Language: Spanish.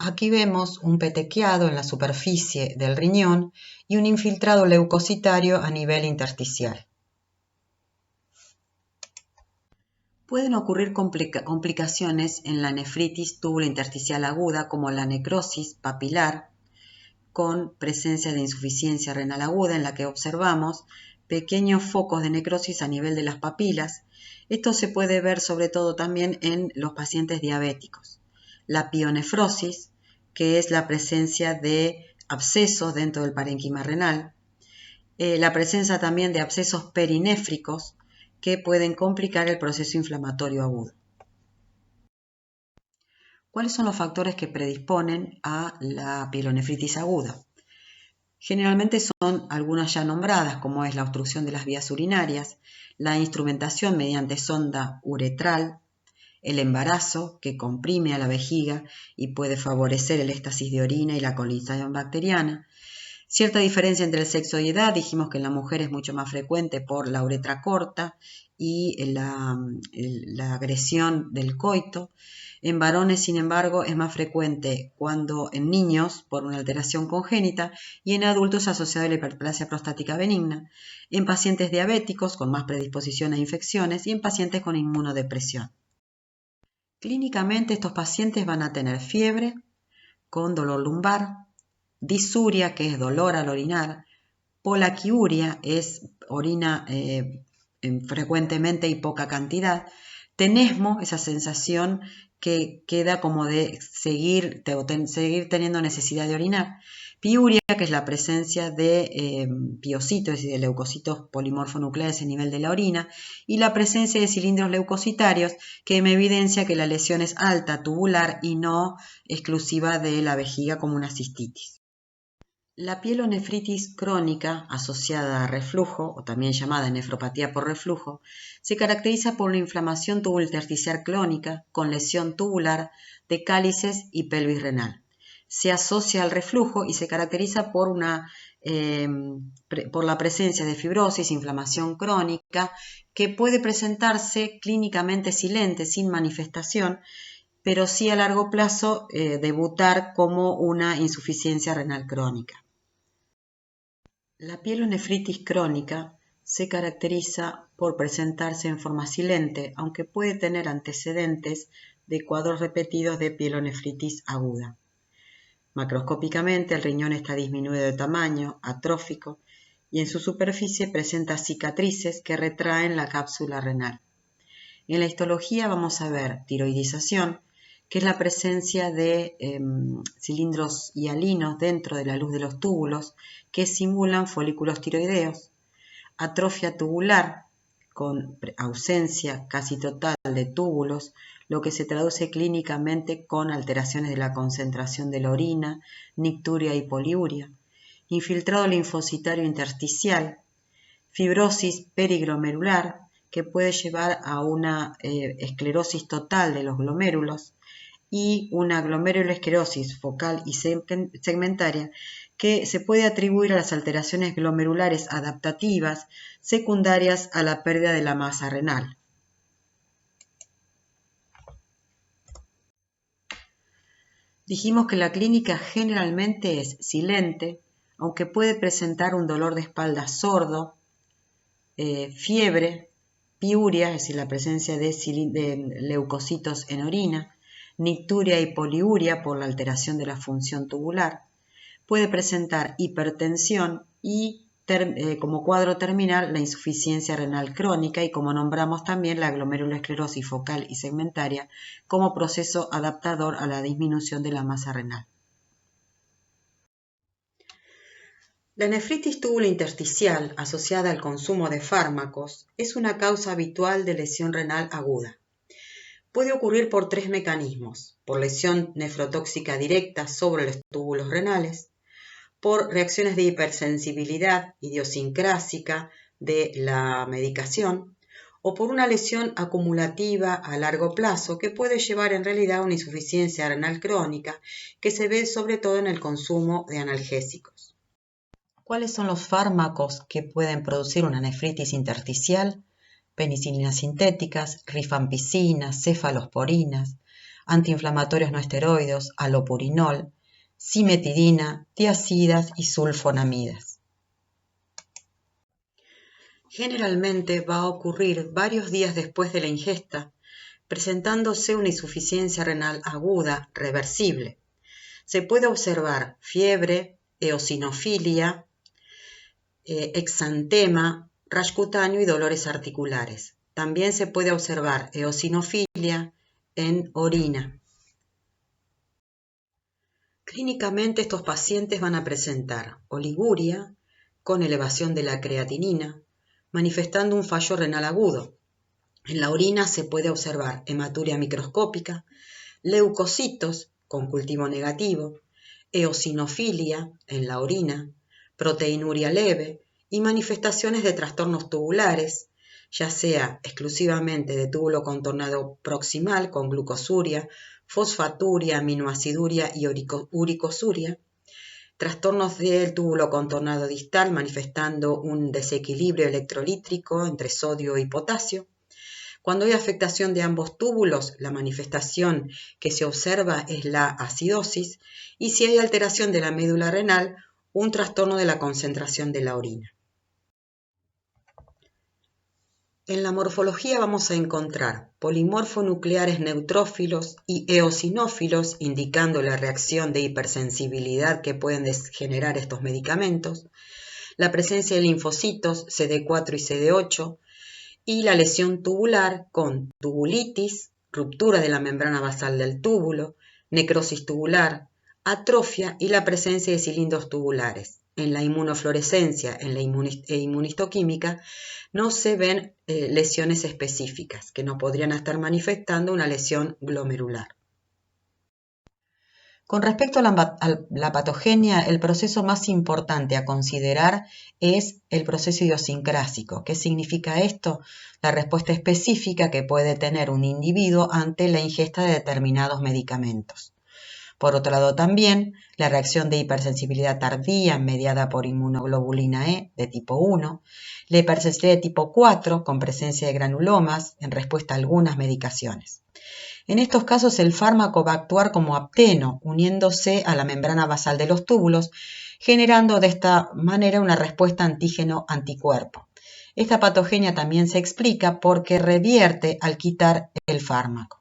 Aquí vemos un petequiado en la superficie del riñón y un infiltrado leucocitario a nivel intersticial. Pueden ocurrir complicaciones en la nefritis tubulointersticial aguda, como la necrosis papilar, con presencia de insuficiencia renal aguda, en la que observamos pequeños focos de necrosis a nivel de las papilas. Esto se puede ver sobre todo también en los pacientes diabéticos. La pionefrosis, que es la presencia de abscesos dentro del parénquima renal. La presencia también de abscesos perinéfricos, que pueden complicar el proceso inflamatorio agudo. ¿Cuáles son los factores que predisponen a la pielonefritis aguda? Generalmente son algunas ya nombradas, como es la obstrucción de las vías urinarias, la instrumentación mediante sonda uretral, el embarazo, que comprime a la vejiga y puede favorecer el éxtasis de orina y la colonización bacteriana. Cierta diferencia entre el sexo y edad, dijimos que en la mujer es mucho más frecuente por la uretra corta y la agresión del coito. En varones, sin embargo, es más frecuente cuando en niños por una alteración congénita y en adultos asociado a la hiperplasia prostática benigna, en pacientes diabéticos con más predisposición a infecciones y en pacientes con inmunodepresión. Clínicamente estos pacientes van a tener fiebre con dolor lumbar, disuria, que es dolor al orinar, polaquiuria, es orina frecuentemente y poca cantidad, tenesmo, esa sensación que queda como de seguir teniendo necesidad de orinar, piuria, que es la presencia de piocitos, es decir, de leucocitos polimorfonucleares a nivel de la orina, y la presencia de cilindros leucocitarios, que me evidencia que la lesión es alta, tubular y no exclusiva de la vejiga como una cistitis. La pielonefritis crónica asociada a reflujo, o también llamada nefropatía por reflujo, se caracteriza por una inflamación tubulointersticial crónica con lesión tubular de cálices y pelvis renal. Se asocia al reflujo y se caracteriza por la presencia de fibrosis, inflamación crónica, que puede presentarse clínicamente silente, sin manifestación, pero sí a largo plazo debutar como una insuficiencia renal crónica. La pielonefritis crónica se caracteriza por presentarse en forma silente, aunque puede tener antecedentes de cuadros repetidos de pielonefritis aguda. Macroscópicamente, el riñón está disminuido de tamaño, atrófico, y en su superficie presenta cicatrices que retraen la cápsula renal. En la histología vamos a ver tiroidización, que es la presencia de cilindros hialinos dentro de la luz de los túbulos que simulan folículos tiroideos, atrofia tubular con ausencia casi total de túbulos, lo que se traduce clínicamente con alteraciones de la concentración de la orina, nicturia y poliuria, infiltrado linfocitario intersticial, fibrosis periglomerular, que puede llevar a una esclerosis total de los glomérulos, y una glomerulosclerosis focal y segmentaria que se puede atribuir a las alteraciones glomerulares adaptativas secundarias a la pérdida de la masa renal. Dijimos que la clínica generalmente es silente, aunque puede presentar un dolor de espalda sordo, fiebre, piuria, es decir, la presencia de leucocitos en orina, nicturia y poliuria por la alteración de la función tubular. Puede presentar hipertensión y como cuadro terminal la insuficiencia renal crónica y, como nombramos, también la glomerulosclerosis focal y segmentaria como proceso adaptador a la disminución de la masa renal. La nefritis tubulointersticial asociada al consumo de fármacos es una causa habitual de lesión renal aguda. Puede ocurrir por tres mecanismos: por lesión nefrotóxica directa sobre los túbulos renales, por reacciones de hipersensibilidad idiosincrásica de la medicación, o por una lesión acumulativa a largo plazo que puede llevar en realidad a una insuficiencia renal crónica que se ve sobre todo en el consumo de analgésicos. ¿Cuáles son los fármacos que pueden producir una nefritis intersticial? Penicilinas sintéticas, rifampicinas, cefalosporinas. antiinflamatorios no esteroides, alopurinol, cimetidina, tiazidas y sulfonamidas. Generalmente va a ocurrir varios días después de la ingesta, presentándose una insuficiencia renal aguda reversible. Se puede observar fiebre, eosinofilia, exantema, rash cutáneo y dolores articulares. También se puede observar eosinofilia en orina. Clínicamente estos pacientes van a presentar oliguria con elevación de la creatinina, manifestando un fallo renal agudo. En la orina se puede observar hematuria microscópica, leucocitos con cultivo negativo, eosinofilia en la orina, proteinuria leve y manifestaciones de trastornos tubulares, ya sea exclusivamente de túbulo contornado proximal con glucosuria, fosfaturia, aminoaciduria y uricosuria, trastornos del túbulo contornado distal manifestando un desequilibrio electrolítrico entre sodio y potasio. Cuando hay afectación de ambos túbulos, la manifestación que se observa es la acidosis, y si hay alteración de la médula renal, un trastorno de la concentración de la orina. En la morfología vamos a encontrar polimorfonucleares neutrófilos y eosinófilos, indicando la reacción de hipersensibilidad que pueden generar estos medicamentos, la presencia de linfocitos CD4 y CD8, y la lesión tubular con tubulitis, ruptura de la membrana basal del túbulo, necrosis tubular, atrofia y la presencia de cilindros tubulares. En la inmunofluorescencia e inmunistoquímica no se ven lesiones específicas que no podrían estar manifestando una lesión glomerular. Con respecto a la patogenia, el proceso más importante a considerar es el proceso idiosincrásico. ¿Qué significa esto? La respuesta específica que puede tener un individuo ante la ingesta de determinados medicamentos. Por otro lado también, la reacción de hipersensibilidad tardía mediada por inmunoglobulina E de tipo 1, la hipersensibilidad de tipo 4 con presencia de granulomas en respuesta a algunas medicaciones. En estos casos el fármaco va a actuar como apteno, uniéndose a la membrana basal de los túbulos, generando de esta manera una respuesta antígeno-anticuerpo. Esta patogenia también se explica porque revierte al quitar el fármaco.